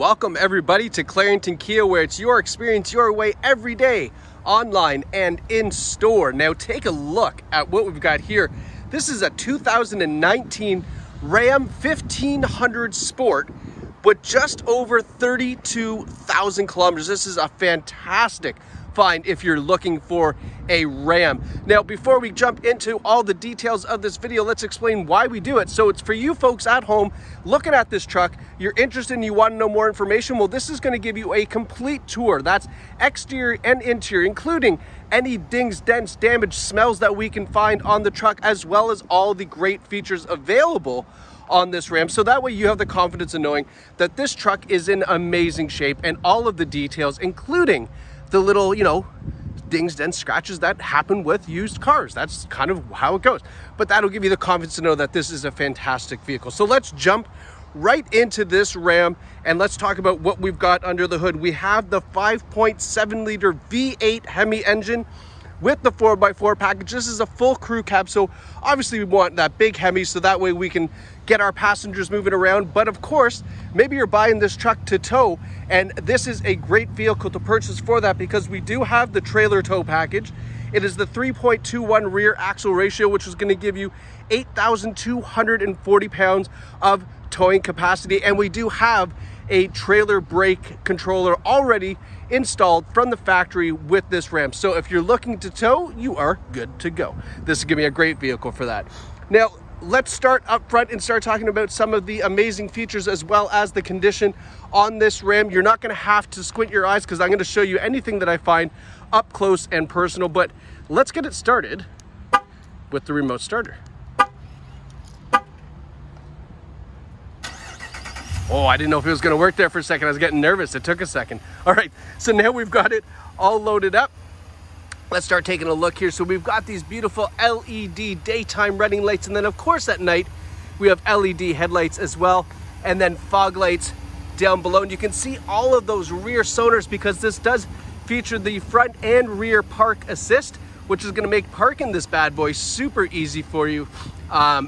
Welcome everybody to Clarington Kia, where it's your experience your way every day, online and in store. Now take a look at what we've got here. This is a 2019 Ram 1500 Sport with just over 32,000 kilometers. This is a fantastic find if you're looking for a Ram. Now, before we jump into all the details of this video, let's explain why we do it. So it's for you folks at home looking at this truck, you're interested and you want to know more information. Well, this is going to give you a complete tour. That's exterior and interior, including any dings, dents, damage, smells that we can find on the truck, as well as all the great features available on this Ram. So that way you have the confidence in knowing that this truck is in amazing shape, and all of the details, including the little, dings, dents, scratches that happen with used cars. That's kind of how it goes. But that'll give you the confidence to know that this is a fantastic vehicle. So let's jump right into this Ram and let's talk about what we've got under the hood. We have the 5.7 liter V8 Hemi engine with the 4x4 package. This is a full crew cab, so obviously we want that big Hemi so that way we can get our passengers moving around. But of course, maybe you're buying this truck to tow, and this is a great vehicle to purchase for that, because we do have the trailer tow package. It is the 3.21 rear axle ratio, which is going to give you 8,240 pounds of towing capacity, and we do have a trailer brake controller already installed from the factory with this Ram. So if you're looking to tow, you are good to go. This is gonna be a great vehicle for that. Now, let's start up front and start talking about some of the amazing features as well as the condition on this Ram. You're not gonna have to squint your eyes because I'm gonna show you anything that I find up close and personal, but let's get it started with the remote starter. Oh, I didn't know if it was going to work there for a second. I was getting nervous. It took a second. All right, so now we've got it all loaded up. Let's start taking a look here. So we've got these beautiful LED daytime running lights, and then of course at night we have LED headlights as well, and then fog lights down below. And you can see all of those rear sonars because this does feature the front and rear park assist, which is going to make parking this bad boy super easy for you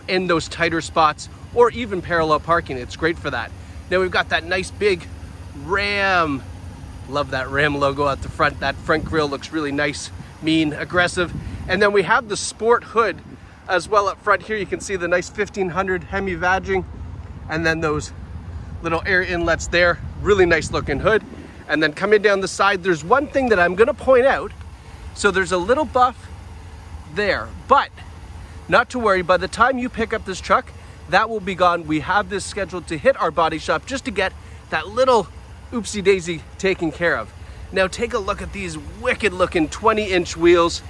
in those tighter spots or even parallel parking. It's great for that. Now we've got that nice big Ram. Love that Ram logo at the front. That front grille looks really nice, mean, aggressive. And then we have the sport hood as well up front here. You can see the nice 1500 Hemi badging, and then those little air inlets there. Really nice looking hood. And then coming down the side, there's one thing that I'm gonna point out. So there's a little buff there, but not to worry, by the time you pick up this truck, that will be gone. We have this scheduled to hit our body shop just to get that little oopsie daisy taken care of. Now take a look at these wicked looking 20-inch wheels.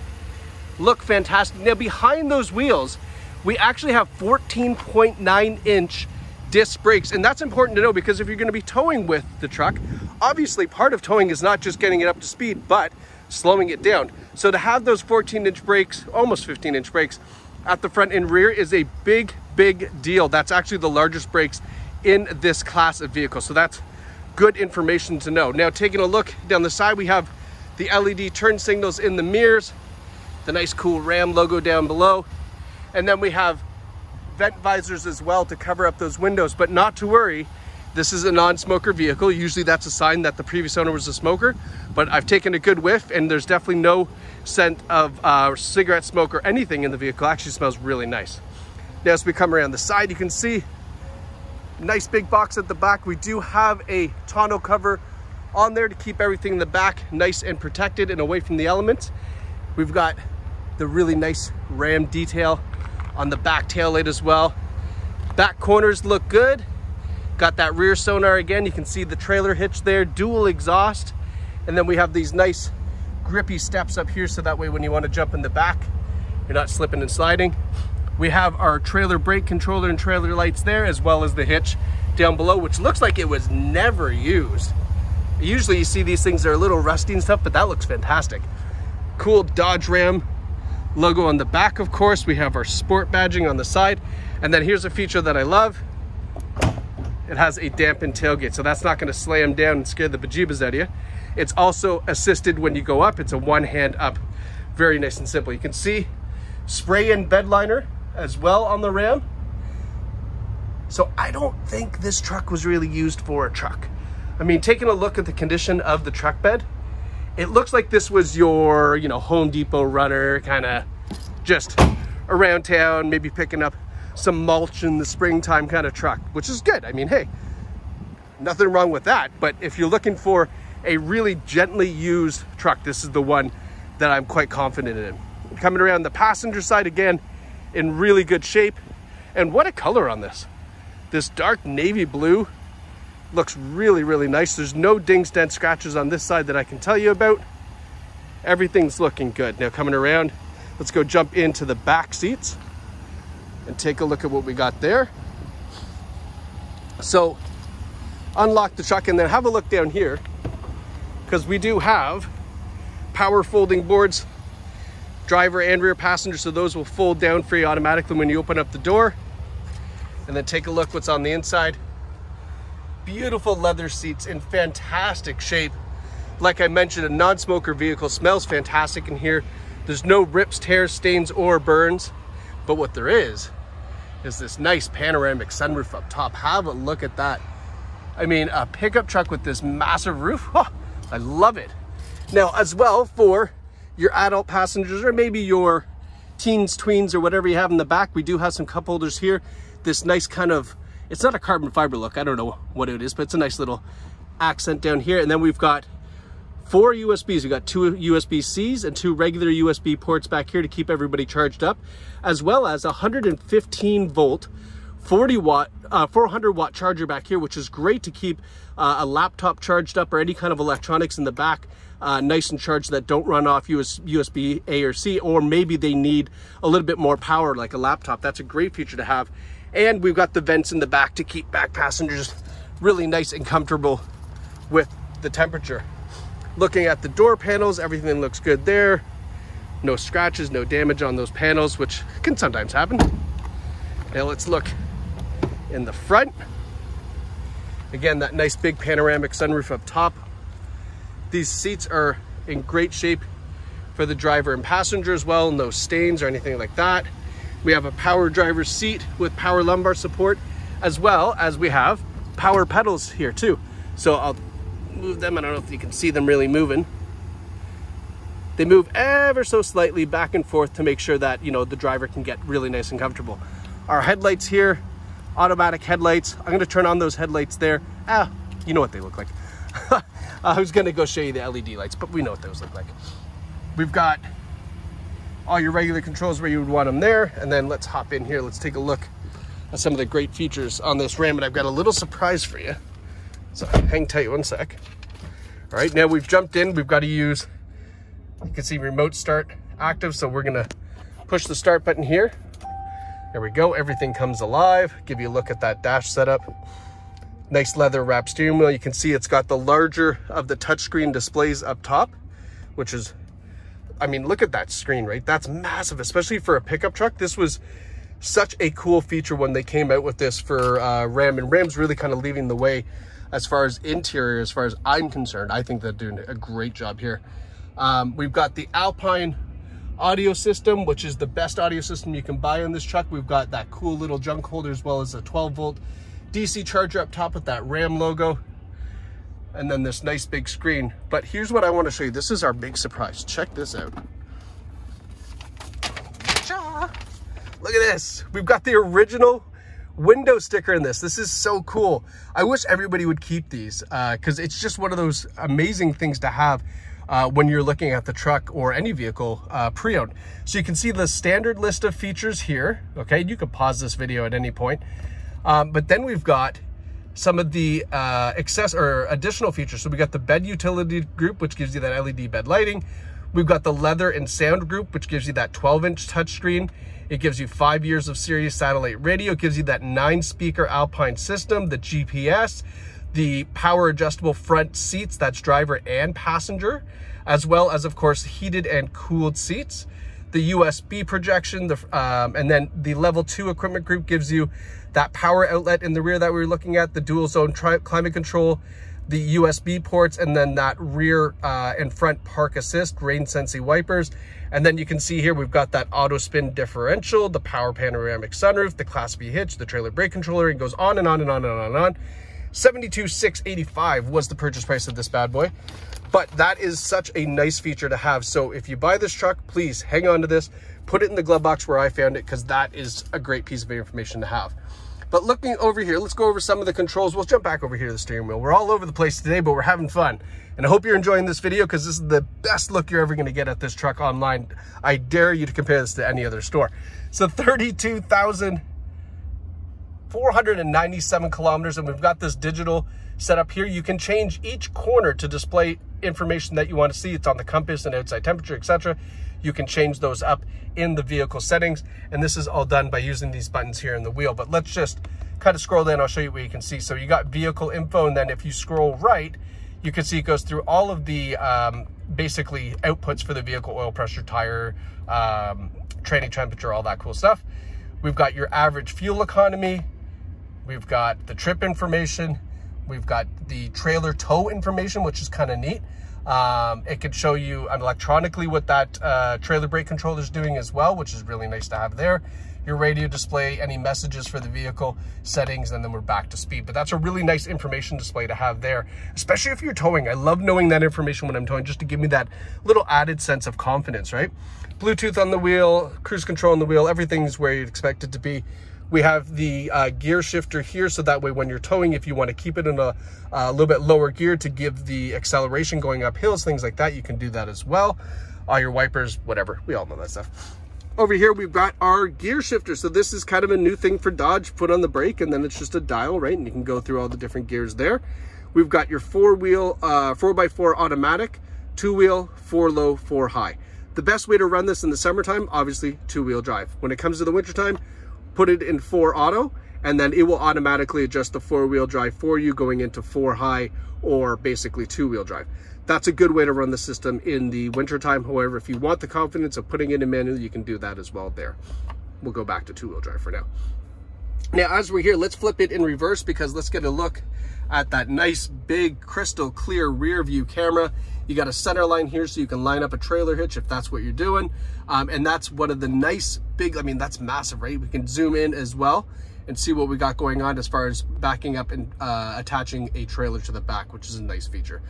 Look fantastic. Now behind those wheels, we actually have 14.9-inch disc brakes. And that's important to know, because if you're going to be towing with the truck, obviously part of towing is not just getting it up to speed, but slowing it down. So to have those 14-inch brakes, almost 15-inch brakes at the front and rear is a big deal. That's actually the largest brakes in this class of vehicle. So that's good information to know. Now taking a look down the side, we have the LED turn signals in the mirrors, the nice cool Ram logo down below, and then we have vent visors as well to cover up those windows. But not to worry, this is a non-smoker vehicle. Usually that's a sign that the previous owner was a smoker, but I've taken a good whiff and there's definitely no scent of cigarette smoke or anything in the vehicle. Actually smells really nice. Now as we come around the side, you can see nice big box at the back. We do have a tonneau cover on there to keep everything in the back nice and protected and away from the elements. We've got the really nice Ram detail on the back taillight as well. Back corners look good. Got that rear sonar again. You can see the trailer hitch there, dual exhaust. And then we have these nice grippy steps up here, so that way when you want to jump in the back, you're not slipping and sliding. We have our trailer brake controller and trailer lights there, as well as the hitch down below, which looks like it was never used. Usually you see these things, they're a little rusty and stuff, but that looks fantastic. Cool Dodge Ram logo on the back, of course. We have our sport badging on the side. And then here's a feature that I love. It has a dampened tailgate, so that's not going to slam down and scare the bejeebas out of you. It's also assisted when you go up. It's a one hand up. Very nice and simple. You can see spray-in bed liner as well on the Ram. So I don't think this truck was really used for a truck. I mean, taking a look at the condition of the truck bed, it looks like this was your, you know, Home Depot runner, kind of just around town, maybe picking up some mulch in the springtime kind of truck, which is good. I mean, hey, nothing wrong with that. But if you're looking for a really gently used truck, this is the one that I'm quite confident in. Coming around the passenger side again, in really good shape. And what a color on this. This dark navy blue looks really, really nice. There's no dings, dents, scratches on this side that I can tell you about. Everything's looking good. Now coming around, let's go jump into the back seats and take a look at what we got there. So unlock the truck and then have a look down here, because we do have power folding boards, driver and rear passenger, so those will fold down for you automatically when you open up the door. And then take a look what's on the inside. Beautiful leather seats in fantastic shape. Like I mentioned, a non-smoker vehicle, smells fantastic in here. There's no rips, tears, stains, or burns. But what there is this nice panoramic sunroof up top. Have a look at that. I mean, a pickup truck with this massive roof. Oh, I love it. Now, as well, for your adult passengers or maybe your teens, tweens, or whatever you have in the back, we do have some cup holders here. This nice kind of, it's not a carbon fiber look, I don't know what it is, but it's a nice little accent down here. And then we've got 4 USBs. We've got 2 USB-Cs and 2 regular USB ports back here to keep everybody charged up, as well as a 115 volt 400 watt charger back here, which is great to keep a laptop charged up or any kind of electronics in the back nice and charged that don't run off USB A or C, or maybe they need a little bit more power like a laptop. That's a great feature to have. And we've got the vents in the back to keep back passengers really nice and comfortable with the temperature. Looking at the door panels, everything looks good there. No scratches, no damage on those panels, which can sometimes happen. Now let's look in the front. Again, that nice big panoramic sunroof up top. These seats are in great shape for the driver and passenger as well. No stains or anything like that. We have a power driver's seat with power lumbar support, as well as we have power pedals here too. So I'll move them. I don't know if you can see them really moving. They move ever so slightly back and forth to make sure that, you know, the driver can get really nice and comfortable. Our headlights here, automatic headlights. I'm going to turn on those headlights there. You know what they look like. I was going to go show you the LED lights, but we know what those look like. We've got all your regular controls where you would want them there. And then let's hop in here. Let's take a look at some of the great features on this Ram. And I've got a little surprise for you. So hang tight one sec. All right, now we've jumped in. We've got to use, you can see remote start active. So we're going to push the start button here. There we go. Everything comes alive. Give you a look at that dash setup. Nice leather wrap steering wheel. You can see it's got the larger of the touchscreen displays up top, which is, I mean, look at that screen, right? That's massive, especially for a pickup truck. This was such a cool feature when they came out with this for Ram, and Ram's really kind of leading the way as far as interior, as far as I'm concerned. I think they're doing a great job here. We've got the Alpine audio system, which is the best audio system you can buy on this truck. We've got that cool little junk holder, as well as a 12 volt DC charger up top with that Ram logo, and then this nice big screen. But here's what I want to show you. This is our big surprise. Check this out. Look at this. We've got the original window sticker in this. This is so cool. I wish everybody would keep these because it's just one of those amazing things to have when you're looking at the truck or any vehicle pre-owned. So you can see the standard list of features here. Okay, you can pause this video at any point. But then we've got some of the additional features. So we got the bed utility group, which gives you that LED bed lighting. We've got the leather and sound group, which gives you that 12-inch touchscreen. It gives you 5 years of Sirius satellite radio. It gives you that 9-speaker Alpine system, the GPS, the power adjustable front seats, that's driver and passenger, as well as, of course, heated and cooled seats, the USB projection, and then the level 2 equipment group gives you that power outlet in the rear that we were looking at, the dual zone climate control, the USB ports, and then that rear and front park assist, rain sensing wipers. And then you can see here, we've got that auto spin differential, the power panoramic sunroof, the Class B hitch, the trailer brake controller. It goes on and on and on and on and on. $72,685 was the purchase price of this bad boy. But that is such a nice feature to have. So if you buy this truck, please hang on to this, put it in the glove box where I found it, because that is a great piece of information to have. But looking over here, let's go over some of the controls. We'll jump back over here to the steering wheel. We're all over the place today, but we're having fun. And I hope you're enjoying this video, because this is the best look you're ever going to get at this truck online. I dare you to compare this to any other store. So 32,497 kilometers, and we've got this digital setup here. You can change each corner to display information that you want to see. It's on the compass and outside temperature, etc. You can change those up in the vehicle settings, and this is all done by using these buttons here in the wheel. But let's just kind of scroll down. I'll show you what you can see. So you got vehicle info, and then if you scroll right, you can see it goes through all of the basically outputs for the vehicle: oil pressure, tire, training temperature, all that cool stuff. We've got your average fuel economy. We've got the trip information. We've got the trailer tow information, which is kind of neat. It could show you electronically what that trailer brake controller is doing as well, which is really nice to have there. Your radio display, any messages for the vehicle, settings, and then we're back to speed. But that's a really nice information display to have there, especially if you're towing. I love knowing that information when I'm towing, just to give me that little added sense of confidence, right? Bluetooth on the wheel, cruise control on the wheel, everything's where you'd expect it to be. We have the gear shifter here, so that way when you're towing, if you want to keep it in a little bit lower gear to give the acceleration going up hills, things like that, you can do that as well. All your wipers, whatever, we all know that stuff. Over here, we've got our gear shifter. So this is kind of a new thing for Dodge. Put on the brake, and then it's just a dial, right? And you can go through all the different gears there. We've got your 4x4 automatic, 2-wheel, 4-low, 4-high. The best way to run this in the summertime, obviously 2-wheel drive. When it comes to the wintertime, put it in 4 auto, and then it will automatically adjust the 4-wheel drive for you, going into 4-high or basically 2-wheel drive. That's a good way to run the system in the wintertime. However, if you want the confidence of putting it in manual, you can do that as well there. We'll go back to 2-wheel drive for now. Now, as we're here, let's flip it in reverse, because let's get a look at that nice, big, crystal clear rear view camera. You got a center line here, so you can line up a trailer hitch if that's what you're doing. And that's one of the nice big, I mean, that's massive, right? We can zoom in as well and see what we got going on as far as backing up and attaching a trailer to the back, which is a nice feature.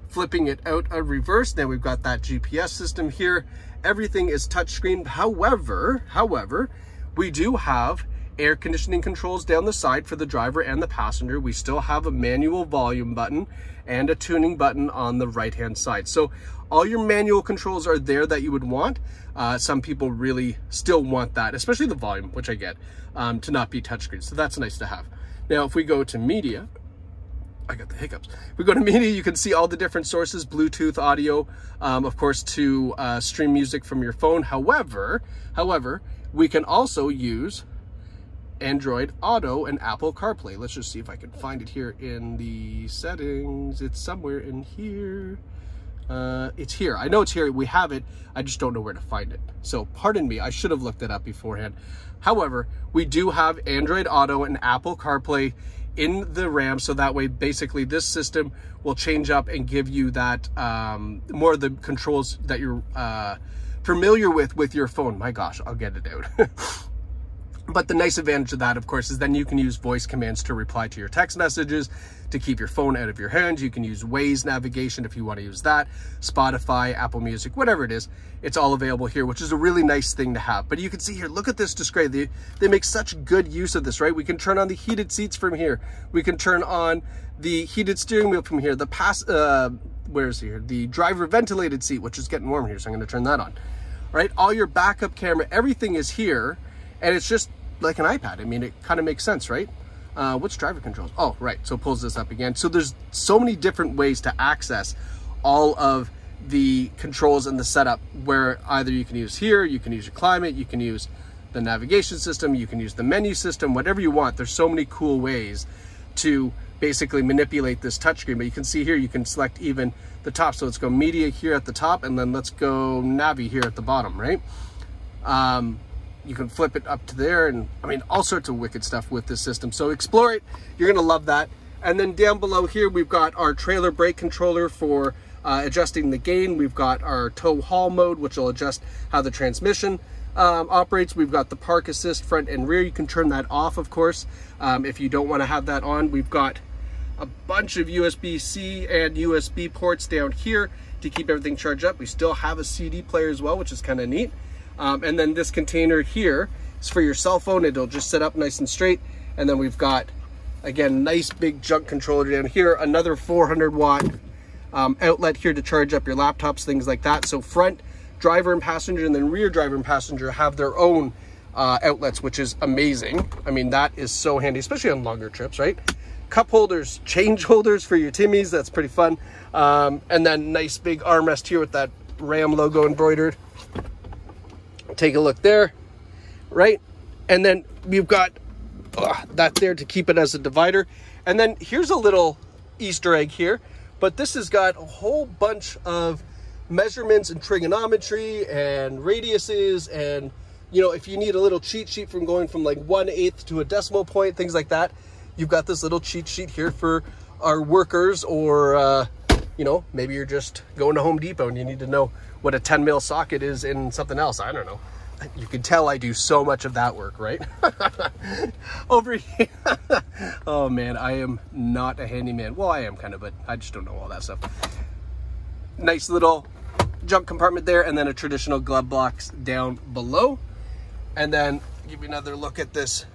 Flipping it out of reverse, now we've got that GPS system here. Everything is touchscreen. However, we do have air conditioning controls down the side for the driver and the passenger. We still have a manual volume button and a tuning button on the right hand side. So all your manual controls are there that you would want. Some people really still want that, especially the volume, which I get, to not be touchscreen. So that's nice to have. Now, if we go to media, I got the hiccups. If we go to media, you can see all the different sources, Bluetooth, audio, of course, to stream music from your phone. However, we can also use Android Auto and Apple CarPlay. Let's just see if I can find it here in the settings. It's somewhere in here. It's here. I know it's here. We have it. I just don't know where to find it. So pardon me. I should have looked it up beforehand. However, we do have Android Auto and Apple CarPlay in the RAM, so that way basically this system will change up and give you that more of the controls that you're familiar with your phone. My gosh, I'll get it out. But the nice advantage of that, of course, is then you can use voice commands to reply to your text messages, to keep your phone out of your hand. You can use Waze navigation if you want to use that, Spotify, Apple Music, whatever it is. It's all available here, which is a really nice thing to have. But you can see here, look at this display. They make such good use of this, right? We can turn on the heated seats from here. We can turn on the heated steering wheel from here. The where is it here? The driver ventilated seat, which is getting warm here, so I'm going to turn that on. Right? All your backup camera, everything is here. And it's just like an iPad. I mean, it kind of makes sense, right? What's driver controls? Oh, right. So it pulls this up again. So there's so many different ways to access all of the controls in the setup, where either you can use here, you can use your climate, you can use the navigation system, you can use the menu system, whatever you want. There's so many cool ways to basically manipulate this touchscreen. But you can see here, you can select even the top. So let's go media here at the top, and then let's go Navi here at the bottom, right? You can flip it up to there, and I mean, all sorts of wicked stuff with this system. So explore it. You're going to love that. And then down below here, we've got our trailer brake controller for adjusting the gain. We've got our tow haul mode, which will adjust how the transmission operates. We've got the park assist front and rear. You can turn that off, of course, if you don't want to have that on. We've got a bunch of USB-C and USB ports down here to keep everything charged up. We still have a CD player as well, which is kind of neat. And then this container here is for your cell phone. It'll just sit up nice and straight. And then we've got, again, nice big junk controller down here, another 400 watt outlet here to charge up your laptops, things like that. So front driver and passenger, and then rear driver and passenger have their own outlets, which is amazing. I mean, that is so handy, especially on longer trips, right? Cup holders, change holders for your Timmies, that's pretty fun. And then nice big armrest here with that Ram logo embroidered. Take a look there, right? And then we've got that there to keep it as a divider. And then here's a little Easter egg here, but this has got a whole bunch of measurements and trigonometry and radiuses, and you know, if you need a little cheat sheet from going from like 1/8 to a decimal point, things like that, you've got this little cheat sheet here for our workers, or you know, maybe you're just going to Home Depot and you need to know what a 10 mil socket is in something else. I don't know. You can tell I do so much of that work, right? Over here. Oh man, I am not a handyman. Well, I am kind of, but I just don't know all that stuff. Nice little junk compartment there, and then a traditional glove box down below. And then give you another look at this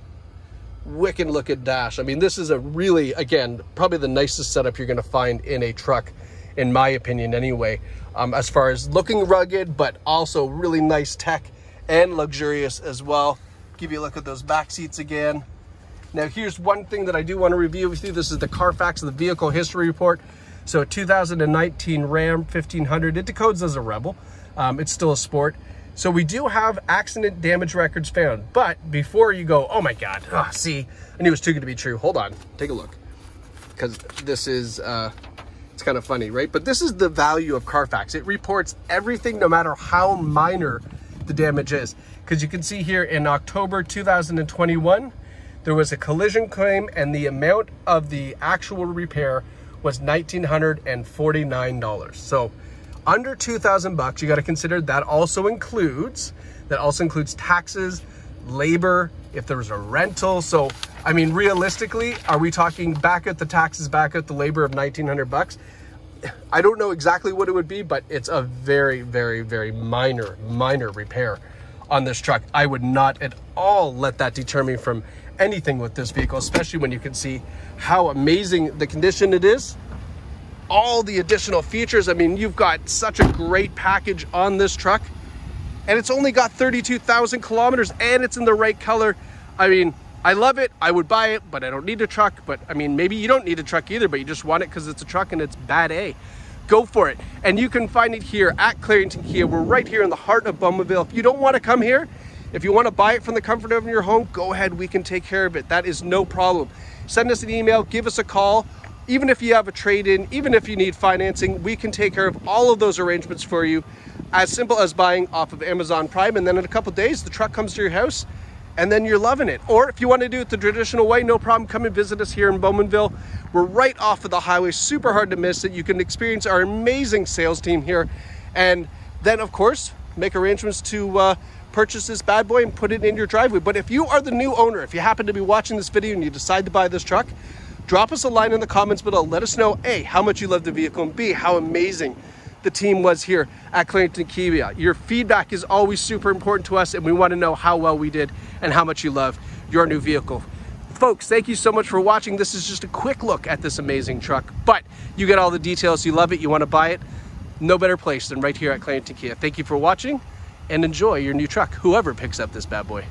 wicked looking dash. I mean, this is a really, again, probably the nicest setup you're going to find in a truck, in my opinion anyway, as far as looking rugged, but also really nice tech and luxurious as well. Give you a look at those back seats again. Now here's one thing that I do want to review with you. This is the CarFax, the vehicle history report. So a 2019 Ram 1500, it decodes as a Rebel. It's still a sport. So we do have accident damage records found, but before you go, oh my God, see, I knew it was too good to be true. Hold on, take a look, because this is, it's kind of funny, right? But this is the value of CarFax. It reports everything, no matter how minor the damage is. Because you can see here in October 2021, there was a collision claim, and the amount of the actual repair was $1,949. So under 2,000 bucks, you got to consider that also includes taxes, labor, if there was a rental. So, I mean, realistically, are we talking back at the taxes, back at the labor of 1,900 bucks? I don't know exactly what it would be, but it's a very, very, very minor repair on this truck. I would not at all let that deter me from anything with this vehicle, especially when you can see how amazing the condition it is. All the additional features. I mean, you've got such a great package on this truck, and it's only got 32,000 kilometers, and it's in the right color. I mean, I love it. I would buy it, but I don't need a truck. But I mean, maybe you don't need a truck either, but you just want it because it's a truck and it's bad A. Go for it. And you can find it here at Clarington Kia. We're right here in the heart of Bowmanville. If you don't want to come here, if you want to buy it from the comfort of your home, go ahead. We can take care of it. That is no problem. Send us an email, give us a call. Even if you have a trade-in, even if you need financing, we can take care of all of those arrangements for you. As simple as buying off of Amazon Prime, and then in a couple days, the truck comes to your house, and then you're loving it. Or if you want to do it the traditional way, no problem. Come and visit us here in Bowmanville. We're right off of the highway, super hard to miss it. You can experience our amazing sales team here. And then, of course, make arrangements to purchase this bad boy and put it in your driveway. But if you are the new owner, if you happen to be watching this video and you decide to buy this truck, drop us a line in the comments below. Let us know, A, how much you love the vehicle, and B, how amazing the team was here at Clarington Kia. Your feedback is always super important to us, and we want to know how well we did and how much you love your new vehicle. Folks, thank you so much for watching. This is just a quick look at this amazing truck, but you get all the details. You love it, you want to buy it, no better place than right here at Clarington Kia. Thank you for watching, and enjoy your new truck, whoever picks up this bad boy.